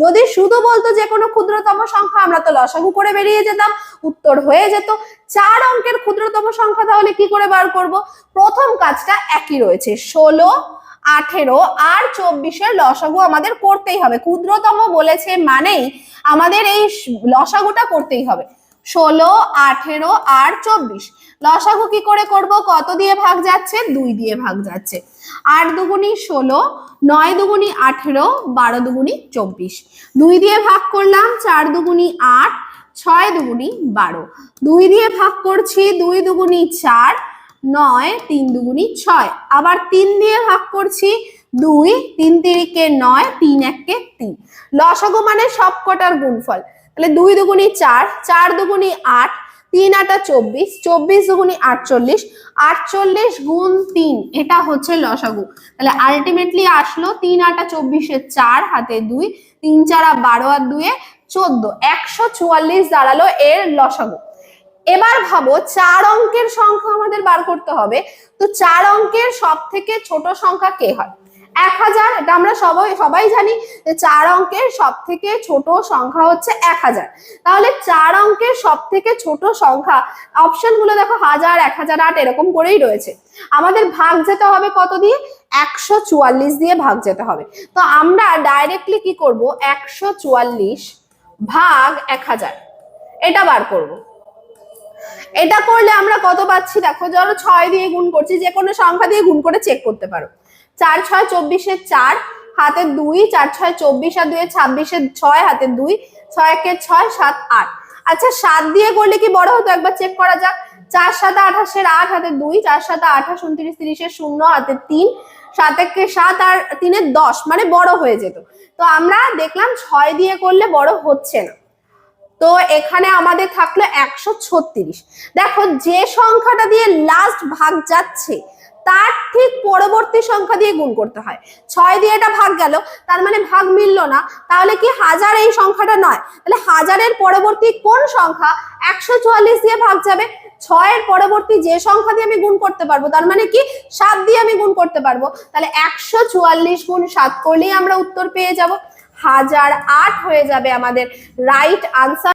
যদি শুধু বলতো যে কোনো ক্ষুদ্রতম সংখ্যা, আমরা তো লসাগু করে বেরিয়ে যেতাম, উত্তর হয়ে যেত। 4 অঙ্কের ক্ষুদ্রতম সংখ্যা তাহলে কি করে বার করব? প্রথম কাজটা একই রয়েছে, 16, 18 আর 24-এর লসাগু আমাদের করতেই হবে। ক্ষুদ্রতম বলেছে মানেই আমাদের এই লসাগুটা করতেই হবে। 16, 18 আর 24 লসাগু কি করে করব? কত দিয়ে ভাগ যাচ্ছে? 2 দিয়ে ভাগ যাচ্ছে। 8 দুগুনি 16, 9 দুগুনি 18, 12 দুগুনি 24। 2 দিয়ে ভাগ করলাম, 4 দুগুনি 8, 6 দুগুনি 12। 2 দিয়ে ভাগ করছি, 2 দুগুনি 4, 9, 3 দুগুনি 6। আবার 3 দিয়ে ভাগ করছি, 2, 3 তিরিকে 9, 3 একে 3। লসাগু মানে সবকটার গুণফল। তাহলে 2 দুগুনি 4, 4 দুগুনি 8, 3 আটা 24, 24 দুগুনি 48, 48 গুণ 3, এটা হচ্ছে লসাগু। তাহলে আলটিমেটলি আসলো 3 আটা 24 4 হাতে 2, 3 4 12 আর 2 14, 144 দাঁড়ালো এর লসাগু। এবার ভাবো 4 অঙ্কের সংখ্যা আমাদের বার করতে হবে। তো 4 অঙ্কের সব থেকে ছোট সংখ্যা কে হয়? 1000। এটা আমরা সবাই জানি যে 4 অঙ্কের সব থেকে ছোট সংখ্যা হচ্ছে 1000। তাহলে 4 অঙ্কের সব থেকে ছোট সংখ্যা, অপশন গুলো দেখো 1000, 1008 এরকম করেই রয়েছে। আমাদের ভাগ যেতে হবে কত দিয়ে? 144 দিয়ে ভাগ যেতে হবে। তো আমরা ডাইরেক্টলি কি করব? 144 ভাগ 1000 এটা বার করব। এটা করলে আমরা কত পাচ্ছি দেখো, ধরো 6 দিয়ে গুণ করছি, যে কোনো সংখ্যা দিয়ে গুণ করে চেক করতে পারো। 4 6 24 4 হাতে 2, 4 6 24 আর 2 26, 6 হাতে 2, 6 1 6 7 8। আচ্ছা 7 দিয়ে করলে কি বড় হতো? একবার চেক করা যাক। 4 7 28 8 হাতে 2, 4 7 28 29 30 0 হাতে 3, 7 1 7 আর 3 10, মানে বড় হয়ে যেত। তো আমরা দেখলাম 6 দিয়ে করলে বড় হচ্ছে না। তো এখানে আমাদের থাকলো 136। দেখো যে সংখ্যাটা দিয়ে লাস্ট ভাগ যাচ্ছে তার ঠিক পরবর্তী সংখ্যা দিয়ে গুণ করতে হয়। 6 দিয়ে এটা ভাগ গেল, তার মানে ভাগ মিললো না, তাহলে কি 1000 এই সংখ্যাটা নয়? তাহলে 1000-এর পরবর্তী কোন সংখ্যা 144 দিয়ে ভাগ যাবে? 6 এর পরবর্তী যে সংখ্যা দিয়ে আমি গুণ করতে পারবো, তার মানে কি 7 দিয়ে আমি গুণ করতে পারবো। তাহলে 144 গুণ 7 করলেই আমরা উত্তর পেয়ে যাব। 1008 হয়ে যাবে আমাদের রাইট আনসার।